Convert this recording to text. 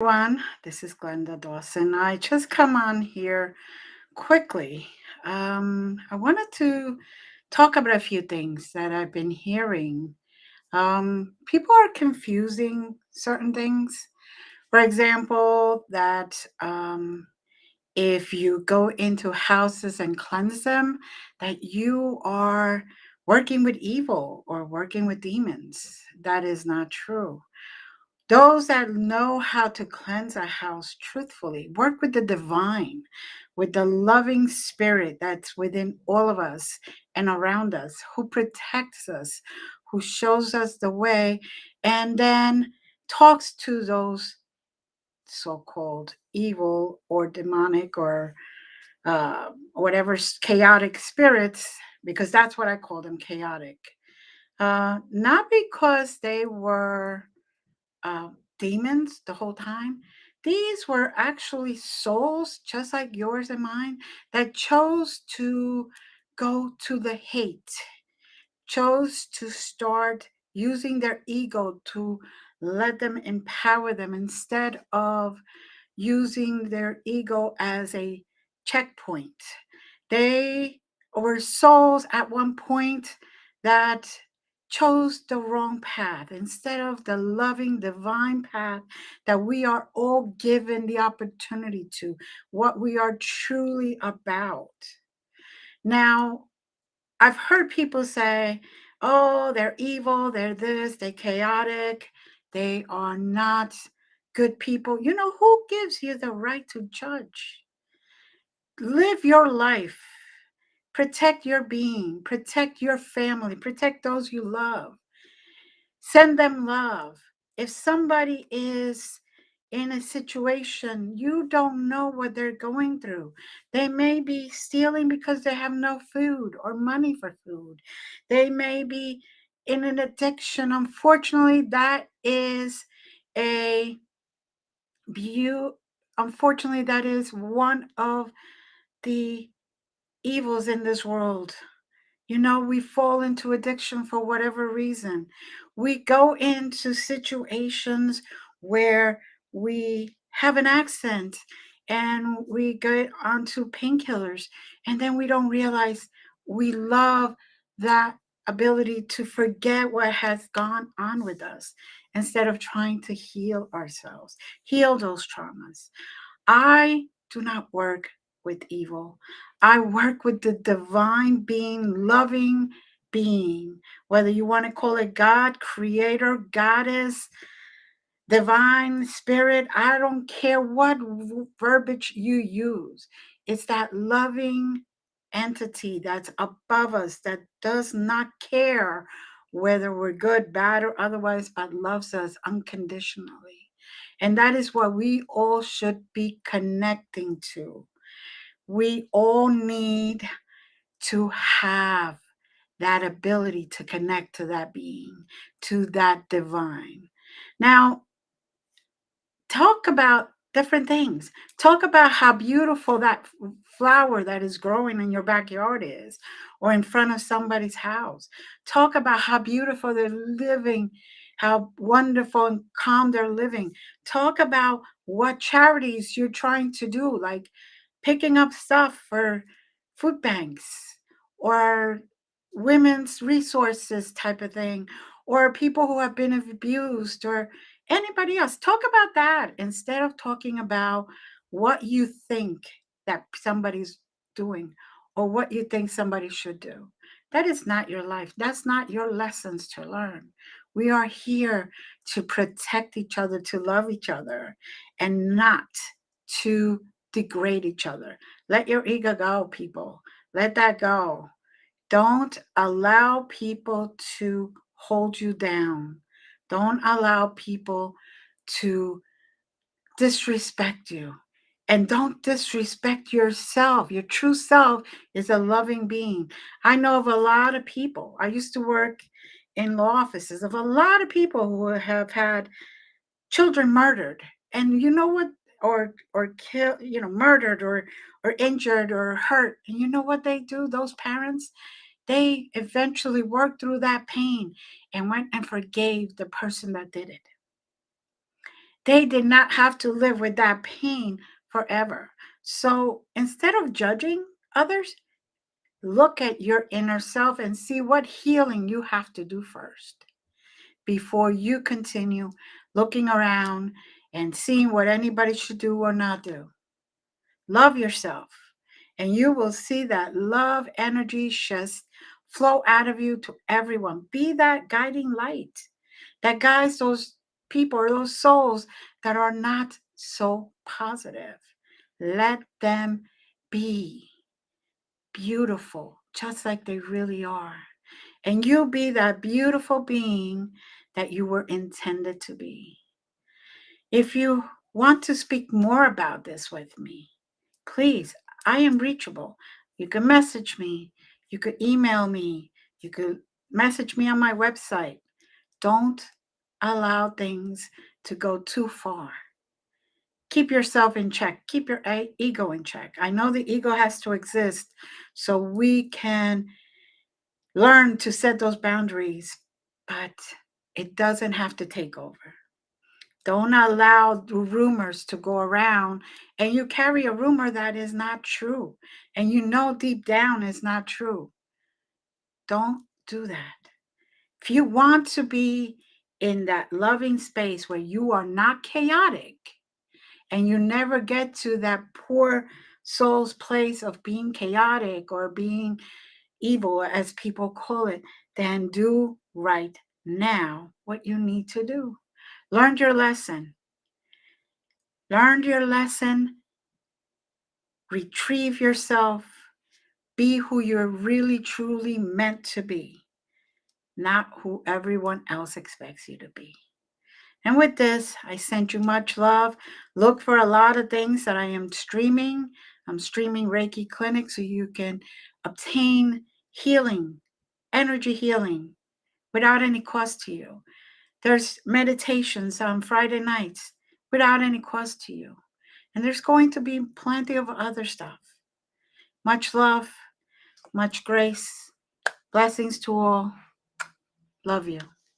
Everyone, this is Glenda Dawson. I just come on here quickly. I wanted to talk about a few things that I've been hearing. People are confusing certain things. For example, that if you go into houses and cleanse them, that you are working with evil or working with demons. That is not true. Those that know how to cleanse a house truthfully, work with the divine, with the loving spirit that's within all of us and around us, who protects us, who shows us the way, and then talks to those so called evil or demonic or whatever chaotic spirits, because that's what I call them, chaotic. Not because they were uh, demons the whole time. These were actually souls, just like yours and mine, that chose to go to the hate, chose to start using their ego to let them empower them instead of using their ego as a checkpoint. They were souls at one point that chose the wrong path instead of the loving divine path that we are all given the opportunity to, what we are truly about. Now, I've heard people say, oh, they're evil, they're this, they're chaotic, they are not good people. You know, who gives you the right to judge? Live your life. Protect your being, protect your family, protect those you love. Send them love. If somebody is in a situation, you don't know what they're going through. They may be stealing because they have no food or money for food. They may be in an addiction. Unfortunately, that is a view. Unfortunately, that is one of the evils in this world. You know, we fall into addiction for whatever reason. We go into situations where we have an accent and we get onto painkillers, and then we don't realize we love that ability to forget what has gone on with us instead of trying to heal ourselves, heal those traumas. I do not work with evil. I work with the divine being, loving being, whether you want to call it God, creator, goddess, divine spirit. I don't care what verbiage you use. It's that loving entity that's above us that does not care whether we're good, bad, or otherwise, but loves us unconditionally. And that is what we all should be connecting to. We all need to have that ability to connect to that being, to that divine. Now, talk about different things. Talk about how beautiful that flower that is growing in your backyard is or in front of somebody's house. Talk about how beautiful they're living, how wonderful and calm they're living. Talk about what charities you're trying to do, like picking up stuff for food banks or women's resources type of thing, or people who have been abused, or anybody else. Talk about that instead of talking about what you think that somebody's doing or what you think somebody should do. That is not your life. That's not your lessons to learn. We are here to protect each other, to love each other, and not to degrade each other. Let your ego go, people. Let that go. Don't allow people to hold you down. Don't allow people to disrespect you. And don't disrespect yourself. Your true self is a loving being. I know of a lot of people. I used to work in law offices of a lot of people who have had children murdered. And you know what? Or kill, murdered or injured or hurt. And you know what they do? Those parents, they eventually worked through that pain and went and forgave the person that did it. They did not have to live with that pain forever. So instead of judging others, look at your inner self and see what healing you have to do first before you continue looking around and seeing what anybody should do or not do. Love yourself, and you will see that love energy just flow out of you to everyone. Be that guiding light that guides those people or those souls that are not so positive. Let them be beautiful, just like they really are. And you be that beautiful being that you were intended to be. If you want to speak more about this with me, please, I am reachable. You can message me, you could email me, you could message me on my website. Don't allow things to go too far. Keep yourself in check, keep your ego in check. I know the ego has to exist so we can learn to set those boundaries, but it doesn't have to take over. Don't allow the rumors to go around and you carry a rumor that is not true and you know deep down is not true. Don't do that. If you want to be in that loving space where you are not chaotic and you never get to that poor soul's place of being chaotic or being evil, as people call it, then do right now what you need to do. Learn your lesson. Learn your lesson. Retrieve yourself. Be who you're really, truly meant to be, not who everyone else expects you to be. And with this, I send you much love. Look for a lot of things that I am streaming. I'm streaming Reiki Clinic so you can obtain healing, energy healing, without any cost to you. There's meditations on Friday nights without any cost to you. And there's going to be plenty of other stuff. Much love, much grace. Blessings to all. Love you.